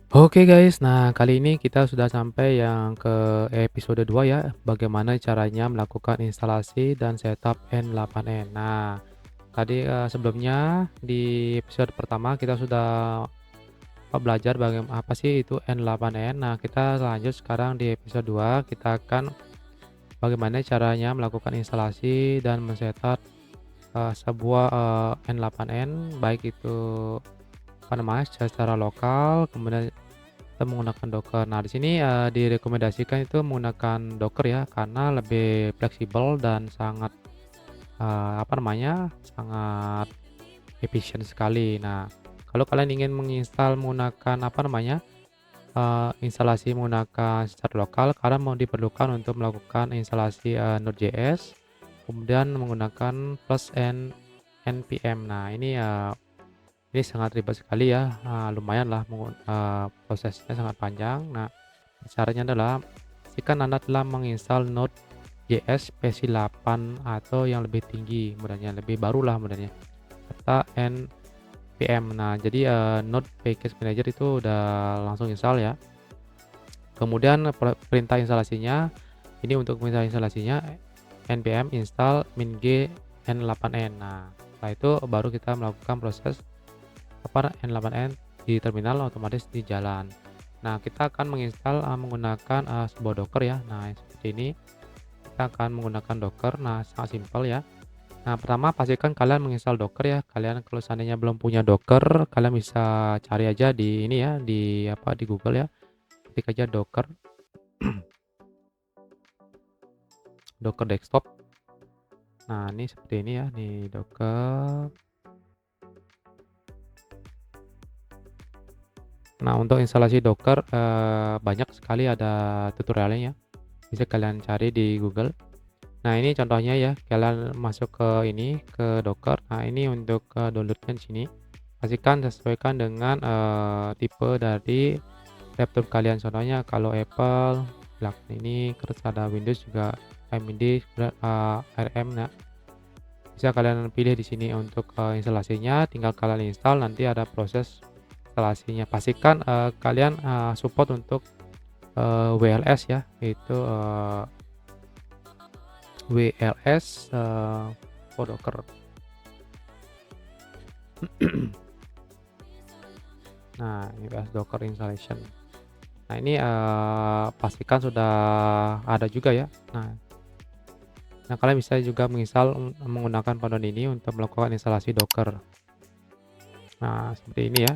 Oke guys, nah kali ini kita sudah sampai yang ke episode 2 ya, bagaimana caranya melakukan instalasi dan setup N8N. Nah, tadi sebelumnya di episode pertama kita sudah belajar bagaimana apa sih itu N8N. Nah, kita lanjut sekarang di episode 2, kita akan bagaimana caranya melakukan instalasi dan men-setup sebuah N8N baik itu apa namanya secara lokal, kemudian kita menggunakan Docker. Nah, di sini, direkomendasikan itu menggunakan Docker ya, karena lebih fleksibel dan sangat, apa namanya, sangat efisien sekali. Nah, kalau kalian ingin menginstal menggunakan, apa namanya, instalasi menggunakan secara lokal, kalian mau diperlukan untuk melakukan instalasi, Node.js, kemudian menggunakan plus npm. Nah, ini sangat ribet sekali ya, lumayanlah prosesnya sangat panjang. Nah, caranya adalah pastikan Anda telah menginstal Node.js versi 8 atau yang lebih tinggi modalnya, lebih barulah modalnya, serta npm. Nah, jadi, Node Package Manager itu udah langsung install ya. Kemudian perintah instalasinya, ini untuk perintah instalasinya npm install min-g n8n. Nah, setelah itu baru kita melakukan proses N8N di terminal otomatis di jalan. Nah, kita akan menginstal menggunakan sebuah Docker ya. Nah, seperti ini kita akan menggunakan Docker. Nah, sangat simpel ya. Nah, pertama pastikan kalian menginstal Docker ya. Kalian kalau seandainya belum punya Docker, kalian bisa cari aja di ini ya, di apa di Google ya. Ketik aja Docker, Docker desktop. Nah, ini seperti ini ya, nih Docker. Nah, untuk instalasi Docker banyak sekali ada tutorialnya ya. Bisa kalian cari di Google. Nah, ini contohnya ya, kalian masuk ke ini, ke Docker. Nah, ini untuk downloadnya di sini. Pastikan sesuaikan dengan tipe dari laptop kalian. Contohnya kalau Apple, silakan ini, terus ada Windows juga AMD, kemudian ARM. Nah, bisa kalian pilih di sini untuk instalasinya, tinggal kalian install, nanti ada proses instalasinya. Pastikan kalian support untuk WLS ya, yaitu WLS for Docker. Nah, ini WLS Docker installation. Nah, ini pastikan sudah ada juga ya. Nah, kalian bisa juga menginstal menggunakan panduan ini untuk melakukan instalasi Docker. Nah, seperti ini ya.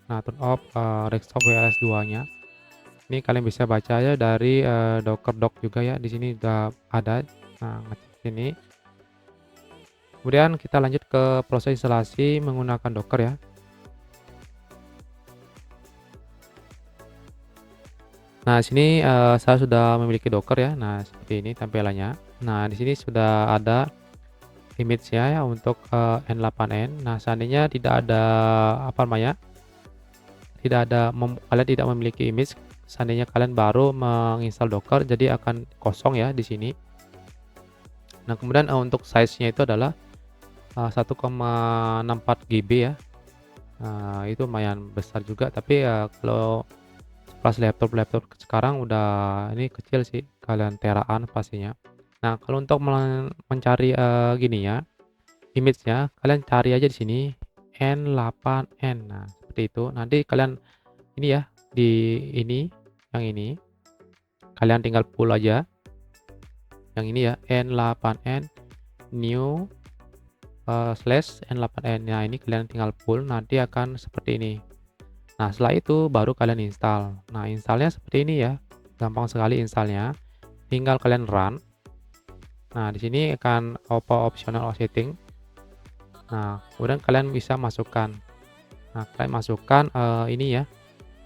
Nah, turn off desktop WLS 2-nya. Ini kalian bisa baca ya dari Docker doc juga ya. Di sini udah ada. Nah, ngecek sini. Kemudian kita lanjut ke proses instalasi menggunakan Docker ya. Nah, di sini saya sudah memiliki Docker ya. Nah, seperti ini tampilannya. Nah, di sini sudah ada image-nya ya untuk N8N. Nah, seandainya tidak ada apa namanya? Kalian tidak memiliki image, seandainya kalian baru menginstal Docker jadi akan kosong ya di sini. Nah, kemudian untuk size-nya itu adalah 1,64 GB ya. Itu lumayan besar juga, tapi ya kalau pas laptop-laptop sekarang udah ini kecil sih, kalian teraan pastinya. Nah, kalau untuk mencari gini ya, image-nya kalian cari aja di sini N8N. Nah, seperti itu. Nanti kalian ini ya, di ini, yang ini, kalian tinggal pull aja yang ini ya, N8N new slash N8N. Nah, ini kalian tinggal pull, nanti akan seperti ini. Nah, setelah itu baru kalian install. Nah, installnya seperti ini ya, gampang sekali installnya. Tinggal kalian run. Nah, di sini akan optional setting. Nah, kemudian kalian bisa masukkan. Nah, kalian masukkan ini ya,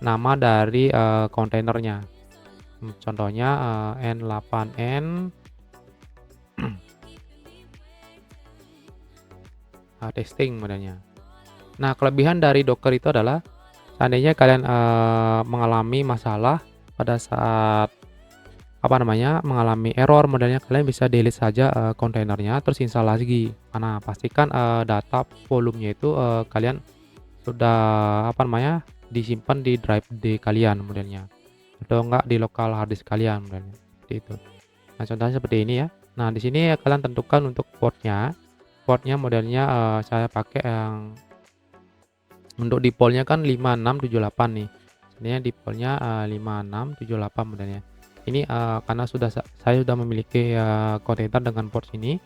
nama dari kontainernya. Contohnya N8N testing modelnya. Nah, kelebihan dari Docker itu adalah seandainya kalian mengalami masalah pada saat apa namanya, mengalami error modelnya, kalian bisa delete saja kontainernya terus install lagi. Nah, pastikan data volumenya itu kalian sudah apa namanya, disimpan di drive di kalian modelnya, atau enggak di lokal hard disk kalian modelnya, seperti itu. Nah, contohnya seperti ini ya. Nah, di sini kalian tentukan untuk portnya. Portnya modelnya saya pakai yang untuk defaultnya kan 5678 nih. Sebenarnya defaultnya 5678 modelnya. Ini karena saya sudah memiliki kontainer dengan port ini,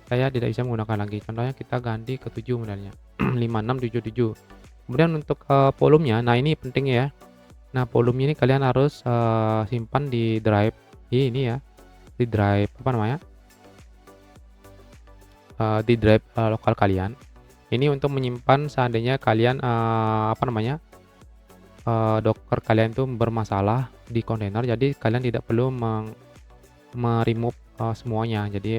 saya tidak bisa menggunakan lagi. Contohnya kita ganti ke 7 modelnya. 5677. Kemudian untuk volumenya, nah ini penting ya. Nah, volumenya ini kalian harus simpan di drive ini ya, di drive apa namanya? Di drive lokal kalian. Ini untuk menyimpan seandainya kalian apa namanya? Docker kalian itu bermasalah di kontainer, jadi kalian tidak perlu me-remove semuanya. Jadi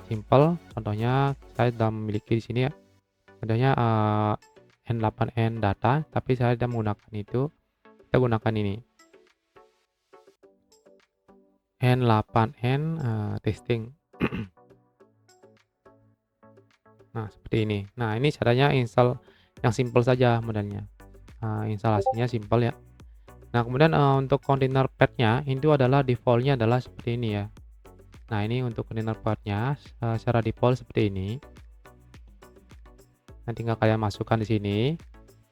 simple. Contohnya saya sudah memiliki di sini ya. Contohnya N8N data, tapi saya tidak menggunakan itu. Kita gunakan ini. N8N testing. Nah, seperti ini. Nah, ini caranya install yang simple saja modelnya. Instalasinya simple ya. Nah, kemudian untuk kontainer path-nya itu adalah default-nya adalah seperti ini ya. Nah, ini untuk kontainer path-nya secara default seperti ini. Nah, tinggal kalian masukkan di sini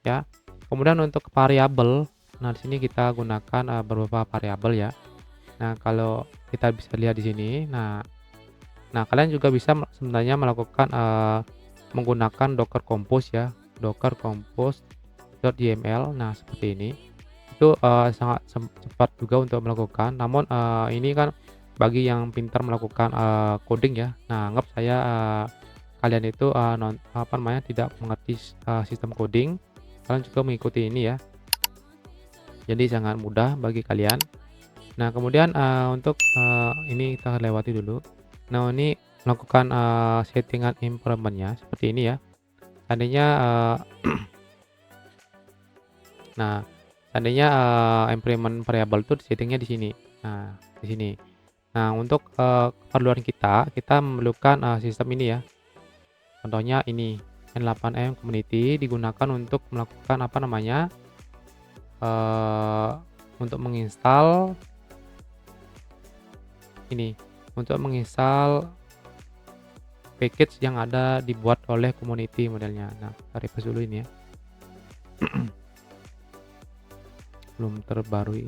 ya. Kemudian untuk variabel, nah di sini kita gunakan beberapa variabel ya. Nah, kalau kita bisa lihat di sini, nah kalian juga bisa sebenarnya melakukan menggunakan Docker Compose ya, Docker Compose.yml. Nah, seperti ini. Itu sangat cepat juga untuk melakukan. Namun ini kan bagi yang pintar melakukan coding ya. Nah, anggap saya kalian itu apa namanya tidak mengerti sistem coding, kalian juga mengikuti ini ya. Jadi sangat mudah bagi kalian. Nah, kemudian untuk ini kita lewati dulu. Nah, ini melakukan settingan improvement-nya seperti ini ya. Seandainya nah, seandainya implement variable itu settingnya di sini. Nah, di sini. Nah, untuk keperluan kita memerlukan sistem ini ya. Contohnya ini N8M community digunakan untuk melakukan apa namanya? Untuk menginstal ini, untuk menginstal package yang ada dibuat oleh community modelnya. Nah, kita refresh dulu ini ya. Belum terbarui.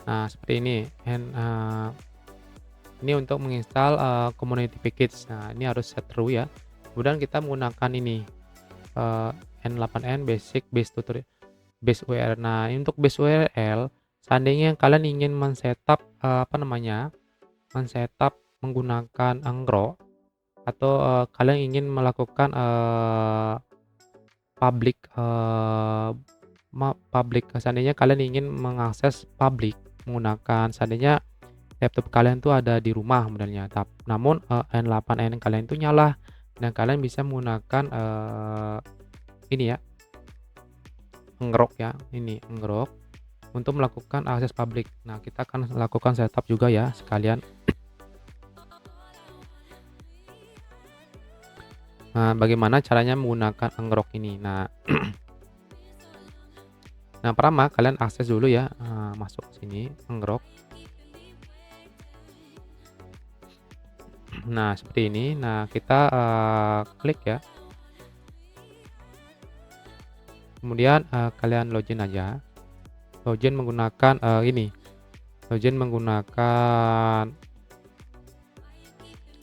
Nah, seperti ini. Ini untuk menginstal community package. Nah, ini harus set true ya. Kemudian kita menggunakan ini N8N basic base tutorial base URL. Nah, ini untuk base URL, seandainya kalian ingin men-setup apa namanya? Men-setup menggunakan Ngrok atau kalian ingin melakukan public seandainya kalian ingin mengakses public menggunakan seandainya laptop kalian tuh ada di rumah modelnya, namun N8N kalian itu nyala dan kalian bisa menggunakan ini ya, Ngrok ya, ini Ngrok untuk melakukan akses publik. Nah, kita akan lakukan setup juga ya sekalian. Nah, bagaimana caranya menggunakan Ngrok ini? Nah, nah pertama kalian akses dulu ya, masuk ke sini Ngrok. Nah, seperti ini. Nah, kita klik ya. Kemudian kalian login aja. Login menggunakan ini. Login menggunakan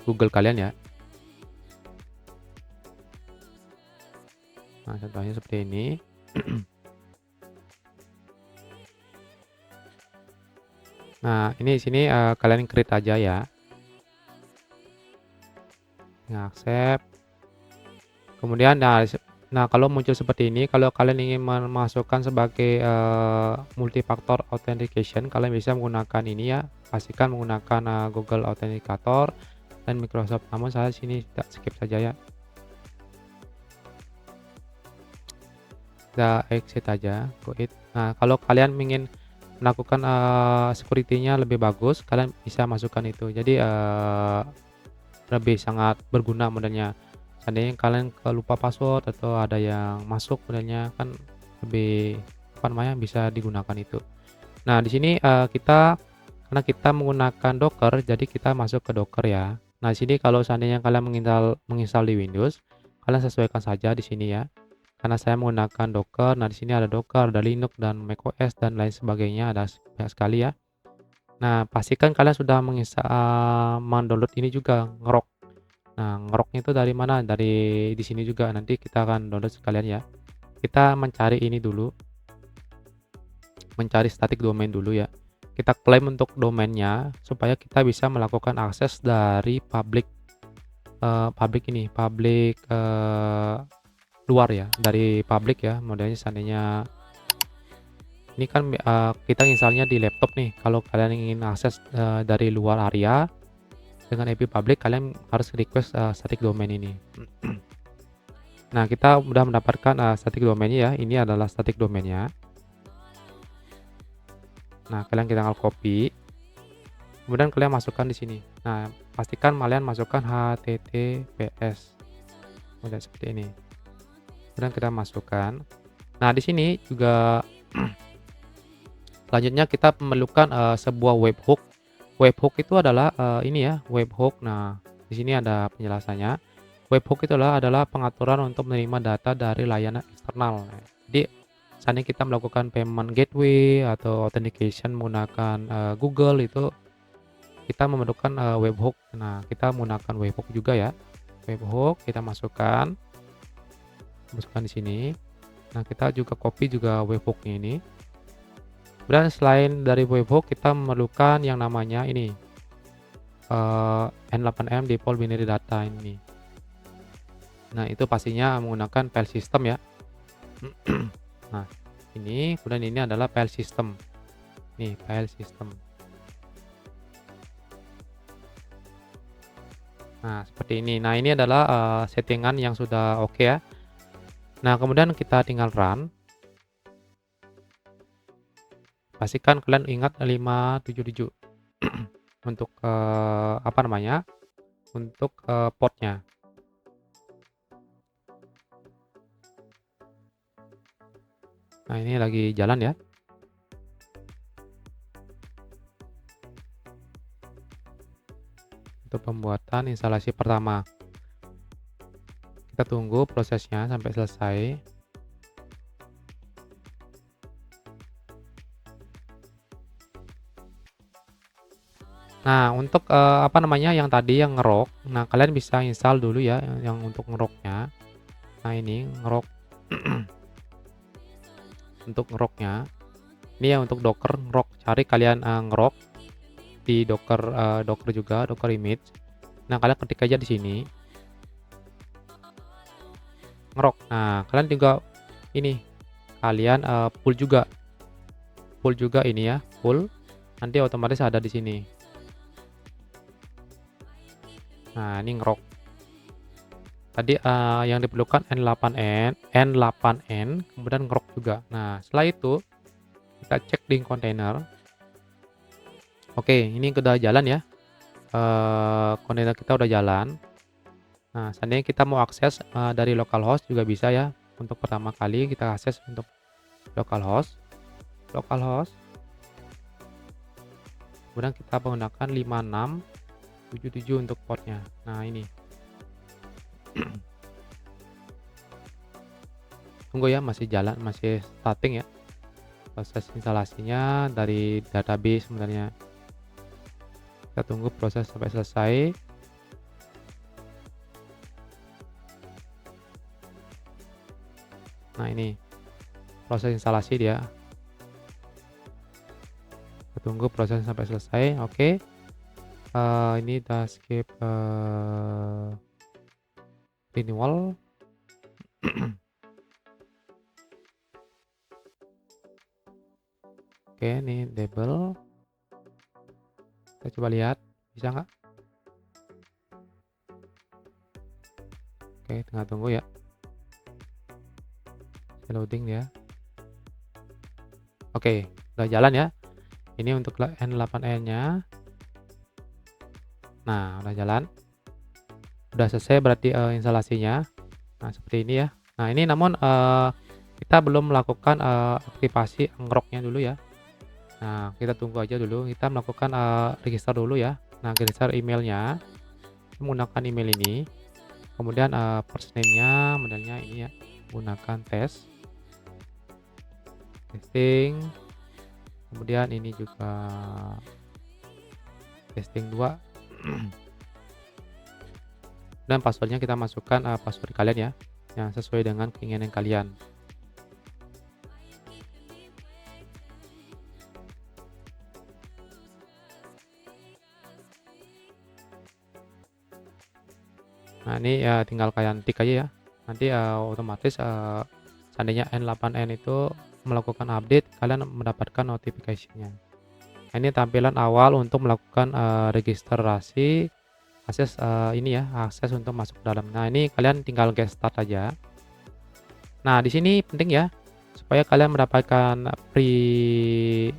Google kalian ya. Nah, contohnya seperti ini. Nah, ini di sini kalian create aja ya. Accept. Kemudian nah kalau muncul seperti ini, kalau kalian ingin memasukkan sebagai multifaktor authentication, kalian bisa menggunakan ini ya. Pastikan menggunakan Google Authenticator dan Microsoft. Namun saya sini tidak, skip saja ya. Kita exit aja, go it. Nah, kalau kalian ingin melakukan security-nya lebih bagus, kalian bisa masukkan itu. Jadi lebih sangat berguna modelnya. Seandainya kalian lupa password atau ada yang masuk modelnya kan lebih apa namanya, bisa digunakan itu. Nah, di sini, karena kita menggunakan Docker, jadi kita masuk ke Docker ya. Nah, di sini kalau seandainya kalian menginstal di Windows, kalian sesuaikan saja di sini ya. Karena saya menggunakan Docker, nah di sini ada Docker, ada Linux dan macOS dan lain sebagainya, ada banyak sekali ya. Nah, pastikan kalian sudah mendownload ini juga, Ngrok. Nah, Ngroknya itu dari mana? Dari di sini juga, nanti kita akan download sekalian ya. Kita mencari ini dulu, mencari static domain dulu ya. Kita klaim untuk domainnya supaya kita bisa melakukan akses dari public luar ya, dari public ya. Modelnya seandainya ini kan kita installnya di laptop nih. Kalau kalian ingin akses dari luar area dengan IP public, kalian harus request static domain ini. Nah, kita sudah mendapatkan static domainnya ya. Ini adalah static domainnya. Nah, kalian kita tinggal copy. Kemudian kalian masukkan di sini. Nah, pastikan kalian masukkan HTTPS. Udah seperti ini. Kemudian kita masukkan. Nah, di sini juga selanjutnya kita memerlukan sebuah webhook. Webhook itu adalah ini ya, webhook. Nah, di sini ada penjelasannya. Webhook itu adalah pengaturan untuk menerima data dari layanan eksternal. Nah, jadi seandainya kita melakukan payment gateway atau authentication menggunakan Google, itu kita memerlukan webhook. Nah, kita menggunakan webhook juga ya. Webhook kita masukkan di sini. Nah, kita juga copy juga webhooknya ini. Dan selain dari webhook, kita memerlukan yang namanya ini N8M default binary data ini. Nah, itu pastinya menggunakan file system ya. Nah, ini kemudian ini adalah file system. Nih, file system. Nah, seperti ini. Nah, ini adalah settingan yang sudah oke ya. Nah, kemudian kita tinggal run. Pastikan kalian ingat 577 untuk apa namanya? Untuk portnya. Nah, ini lagi jalan ya. Untuk pembuatan instalasi pertama. Kita tunggu prosesnya sampai selesai. Nah, untuk apa namanya, yang tadi yang ngerok, nah kalian bisa install dulu ya yang untuk ngeroknya. Nah, ini ngerok untuk ngeroknya. Ini ya untuk Docker ngerok. Cari kalian ngerok di Docker juga, Docker image. Nah, kalian ketik aja di sini ngerok. Nah, kalian juga ini kalian pull juga ini ya, pull. Nanti otomatis ada di sini. Nah, ini ngerok. Tadi yang diperlukan N8N, kemudian ngerok juga. Nah, setelah itu kita cek di kontainer. Oke, ini udah jalan ya. Kontainer kita udah jalan. Nah, seandainya kita mau akses dari localhost juga bisa ya. Untuk pertama kali kita akses untuk localhost. Kemudian kita menggunakan 5677 untuk portnya. Nah, ini. Tunggu ya, masih jalan, masih starting ya. Proses instalasinya dari database sebenarnya. Kita tunggu proses sampai selesai. Nah, ini proses instalasi dia. Kita tunggu proses sampai selesai. Oke. Ini udah skip renewal. Oke, ini label. Kita coba lihat, bisa nggak? Oke, tengah tunggu ya. Loading ya. Oke, udah jalan ya. Ini untuk N8N-nya. Nah, udah jalan. Udah selesai berarti, instalasinya. Nah, seperti ini ya. Nah, ini namun, kita belum melakukan, aktivasi Ngrok-nya dulu ya. Nah, kita tunggu aja dulu, kita melakukan, register dulu ya. Nah, register emailnya menggunakan email ini, kemudian, first name-nya modelnya ini ya, gunakan testing, kemudian ini juga testing 2 dan password-nya kita masukkan, password kalian ya, yang sesuai dengan keinginan kalian. Nah, ini ya tinggal kalian tik aja ya. Nanti, otomatis, seandainya N8N itu melakukan update, kalian mendapatkan notifikasinya. Nah, ini tampilan awal untuk melakukan, registrasi akses, ini ya, akses untuk masuk ke dalam. Nah, ini kalian tinggal get start aja. Nah, di sini penting ya, supaya kalian mendapatkan free,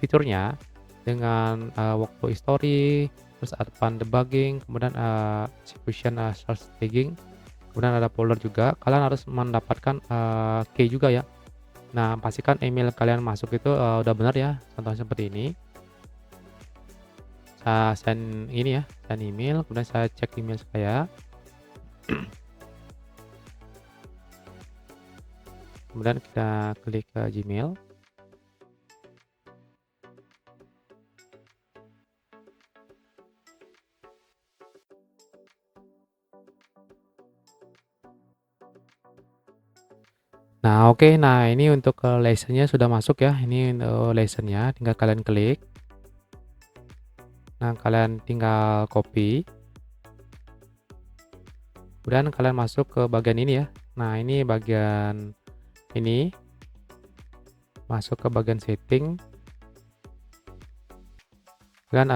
fiturnya dengan, workflow history, terus advanced debugging, kemudian, execution, source tagging, kemudian ada folder juga. Kalian harus mendapatkan, key juga ya. Nah, pastikan email kalian masuk itu, udah benar ya, contohnya seperti ini. Saya send ini ya, send email, kemudian saya cek email saya. Kemudian kita klik ke Gmail. Nah, oke. Nah, ini untuk, lesson-nya sudah masuk ya. Ini untuk lesson-nya, tinggal kalian klik. Nah, kalian tinggal copy. Kemudian kalian masuk ke bagian ini ya. Nah, ini bagian ini. Masuk ke bagian setting. Kalian,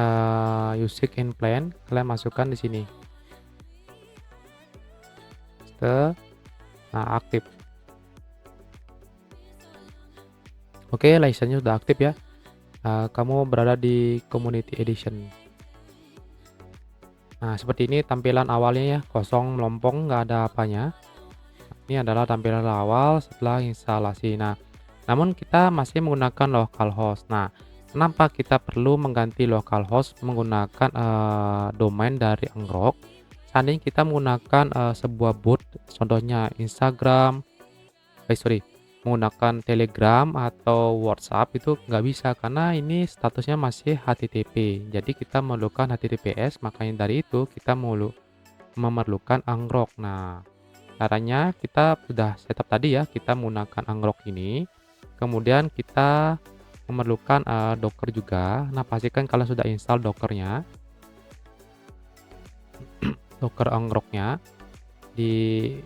usage and plan, kalian masukkan di sini. Nah, aktif. Oke, license-nya sudah aktif ya. Kamu berada di Community Edition. Nah, seperti ini tampilan awalnya ya, kosong melompong, nggak ada apanya. Ini adalah tampilan awal setelah instalasi. Nah, namun kita masih menggunakan localhost. Nah, kenapa kita perlu mengganti localhost menggunakan, domain dari Ngrok? Seandainya kita menggunakan, sebuah bot, contohnya Instagram, menggunakan Telegram atau WhatsApp itu nggak bisa karena ini statusnya masih HTTP. Jadi kita memerlukan HTTPS, makanya dari itu kita memerlukan Ngrok. Nah, caranya kita sudah setup tadi ya, kita menggunakan Ngrok ini. Kemudian kita memerlukan, Docker juga. Nah, pastikan kalian sudah install Dockernya. Docker Ngroknya di,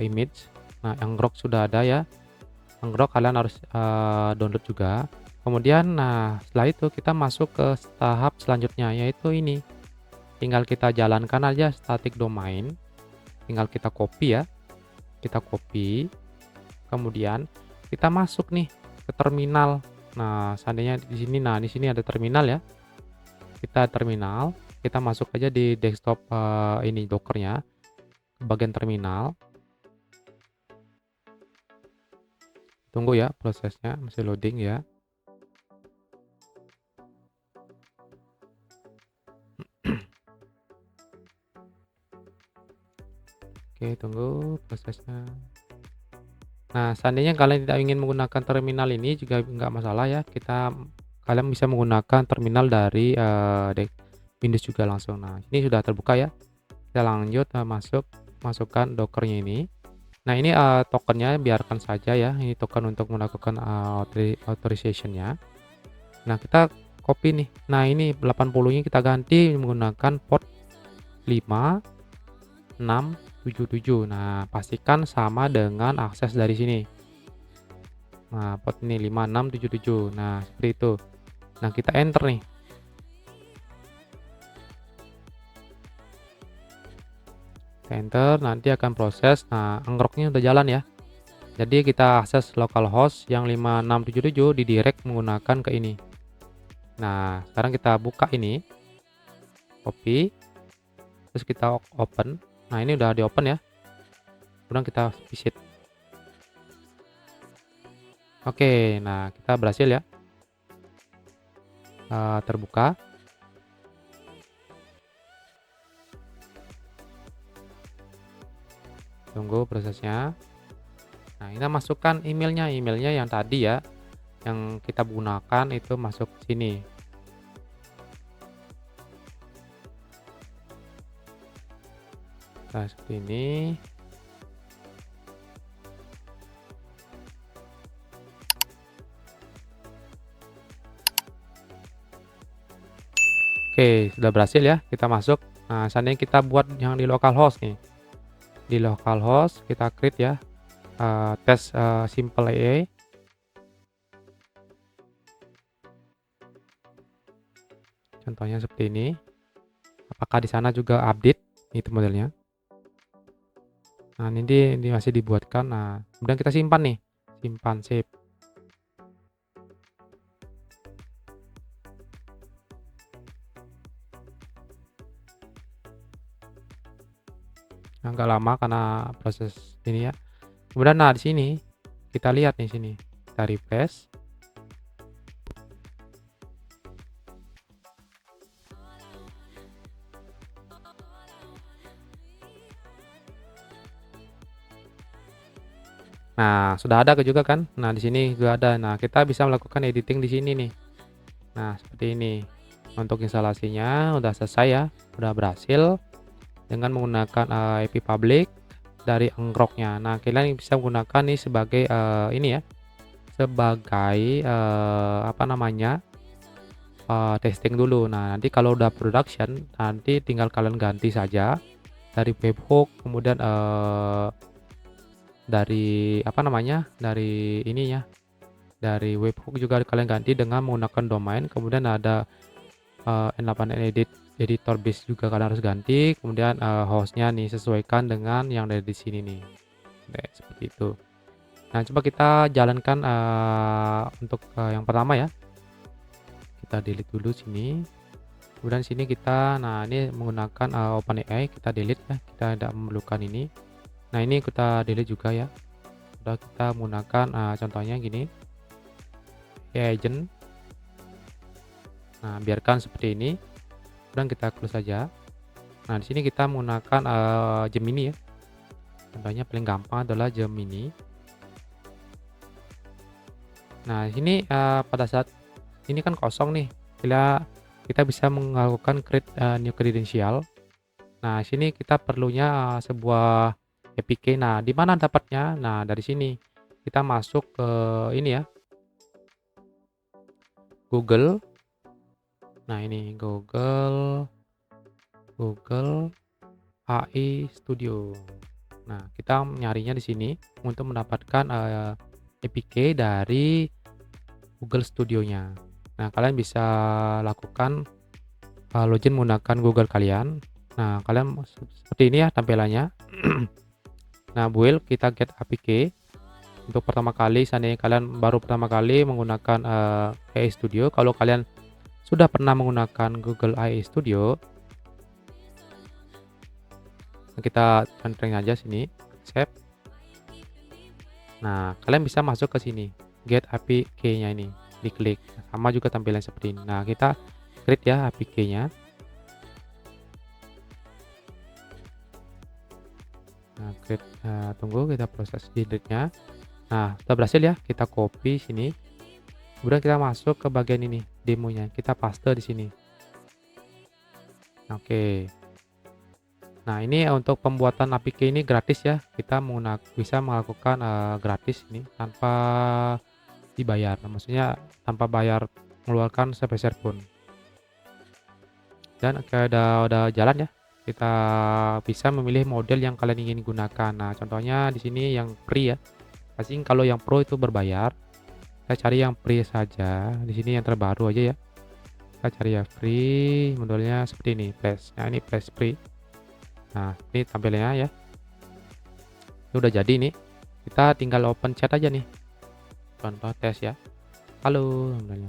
image. Nah, Ngrok sudah ada ya. Ngrok kalian harus, download juga. Kemudian, nah setelah itu kita masuk ke tahap selanjutnya, yaitu ini. Tinggal kita jalankan aja static domain. Tinggal kita copy ya. Kita copy. Kemudian kita masuk nih ke terminal. Nah, seandainya di sini ada terminal ya. Kita terminal, kita masuk aja di desktop, ini Dockernya, ke bagian terminal. Tunggu ya prosesnya, masih loading ya. Oke, tunggu prosesnya. Nah, seandainya kalian tidak ingin menggunakan terminal ini juga nggak masalah ya. Kalian bisa menggunakan terminal dari, Windows juga langsung. Nah, ini sudah terbuka ya. Kita lanjut, masukkan Dockernya ini. Nah, ini, tokennya biarkan saja ya. Ini token untuk melakukan, authorization-nya. Nah, kita copy nih. Nah, ini 80-nya kita ganti menggunakan port 5677. Nah, pastikan sama dengan akses dari sini. Nah, port ini 5677. Nah, seperti itu. Nah, kita enter nih. Enter, nanti akan proses. Nah, Ngroknya udah jalan ya. Jadi kita akses localhost yang 5677 didirect menggunakan ke ini. Nah, sekarang kita buka ini, copy, terus kita open. Nah, ini udah di open ya. Kemudian kita visit. Oke, nah kita berhasil ya, terbuka. Tunggu prosesnya. Nah, kita masukkan emailnya yang tadi ya, yang kita gunakan itu masuk sini. Nah, seperti ini. Oke, sudah berhasil ya, kita masuk. Nah, seandainya kita buat yang di localhost nih. Di localhost kita create ya, tes simple AI. Contohnya seperti ini. Apakah di sana juga update? Itu modelnya. Nah, ini masih dibuatkan. Nah, kemudian kita simpan nih. Simpan save. Agak lama karena proses ini ya. Kemudian nah di sini kita lihat nih sini. Kita refresh. Nah, sudah ada juga kan? Nah, di sini juga ada. Nah, kita bisa melakukan editing di sini nih. Nah, seperti ini. Untuk instalasinya udah selesai ya, udah berhasil dengan menggunakan IP public dari Ngrok-nya. Nah, kalian bisa menggunakan nih sebagai ini ya, sebagai apa namanya? Testing dulu. Nah, nanti kalau udah production, nanti tinggal kalian ganti saja dari webhook, kemudian dari apa namanya? Dari ininya, dari webhook juga kalian ganti dengan menggunakan domain, kemudian ada N8N editor base juga kalian harus ganti, kemudian hostnya nih sesuaikan dengan yang dari di sini nih. Seperti itu. Nah, coba kita jalankan untuk yang pertama ya. Kita delete dulu sini. Kemudian sini kita, nah ini menggunakan OpenAI, kita delete ya, kita tidak memerlukan ini. Nah, ini kita delete juga ya. Udah kita menggunakan contohnya gini, AI agent. Nah, biarkan seperti ini. Kemudian kita close saja. Nah, di sini kita menggunakan Gemini ya. Contohnya paling gampang adalah Gemini. Nah, ini pada saat ini kan kosong nih. Kita bisa melakukan create new credential. Nah, sini kita perlunya sebuah APK. Nah, di mana dapatnya? Nah, dari sini kita masuk ke ini ya, Google. Nah, ini Google AI Studio. Nah, kita nyarinya di sini untuk mendapatkan APK dari Google Studio-nya. Nah, kalian bisa lakukan login menggunakan Google kalian. Nah, kalian seperti ini ya tampilannya. Nah, build kita get APK. Untuk pertama kali, seandainya kalian baru pertama kali menggunakan AI Studio, kalau kalian sudah pernah menggunakan Google AI Studio, kita centering aja sini, save. Nah, kalian bisa masuk ke sini, get APK-nya ini, diklik. Sama juga tampilan seperti ini. Nah, kita create ya APK-nya. Nah, create, tunggu kita proses delete-nya. Nah, sudah berhasil ya, kita copy sini. Kemudian kita masuk ke bagian ini, demonya. Kita paste di sini. Oke. Nah, ini untuk pembuatan APK ini gratis ya. Kita bisa melakukan gratis ini tanpa dibayar. Nah, maksudnya tanpa bayar mengeluarkan sepeser pun. Dan udah jalan ya. Kita bisa memilih model yang kalian ingin gunakan. Nah, contohnya di sini yang free ya. Pasti kalau yang pro itu berbayar. Kita cari yang free saja. Di sini yang terbaru aja ya. Kita cari yang free, modelnya seperti ini, flash. Nah, ini flash free. Nah, ini tampilannya ya. Ini udah jadi nih. Kita tinggal open chat aja nih. Contoh tes ya. Halo, namanya.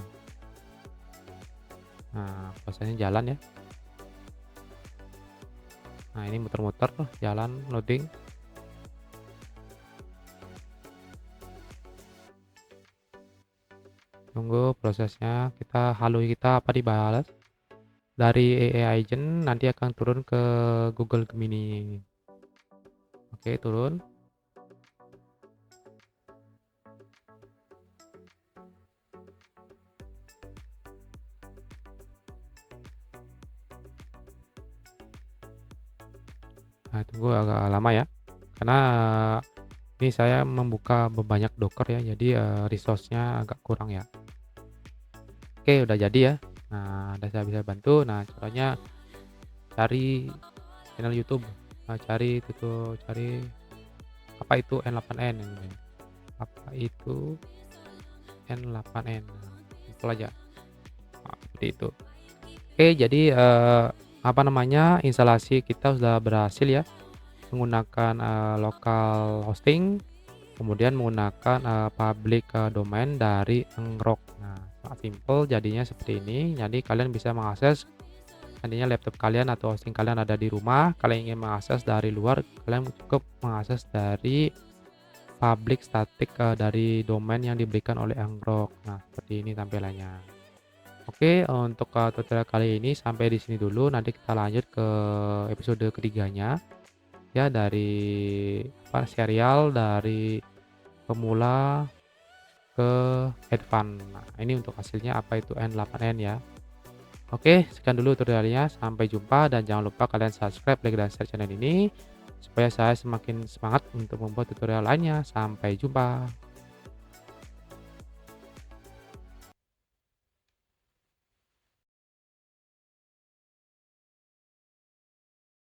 Nah, prosesnya jalan ya. Nah, ini muter-muter jalan loading. Tunggu prosesnya, kita apa dibalas dari AI agent nanti akan turun ke Google Gemini. Oke, turun. Nah, tunggu agak lama ya, karena ini saya membuka banyak Docker ya, jadi resource-nya agak kurang ya. Oke, udah jadi ya. Nah, udah saya bisa bantu. Nah, caranya cari channel YouTube. Nah, cari apa itu N8N ini. Apa itu N8N. Nah, simpel aja. Nah, seperti itu. Oke, jadi apa namanya? Instalasi kita sudah berhasil ya menggunakan local hosting, kemudian menggunakan public domain dari Ngrok. Nah, sangat simpel jadinya seperti ini. Jadi kalian bisa mengakses seandainya laptop kalian atau hosting kalian ada di rumah, kalian ingin mengakses dari luar, kalian cukup mengakses dari public static dari domain yang diberikan oleh Ngrok. Nah, seperti ini tampilannya. Oke, untuk tutorial kali ini sampai di sini dulu. Nanti kita lanjut ke episode ketiganya ya, dari apa serial dari pemula ke advance. Nah, ini untuk hasilnya apa itu N8N ya. Oke, sekian dulu tutorialnya. Sampai jumpa dan jangan lupa kalian subscribe, like, dan share channel ini supaya saya semakin semangat untuk membuat tutorial lainnya. Sampai jumpa.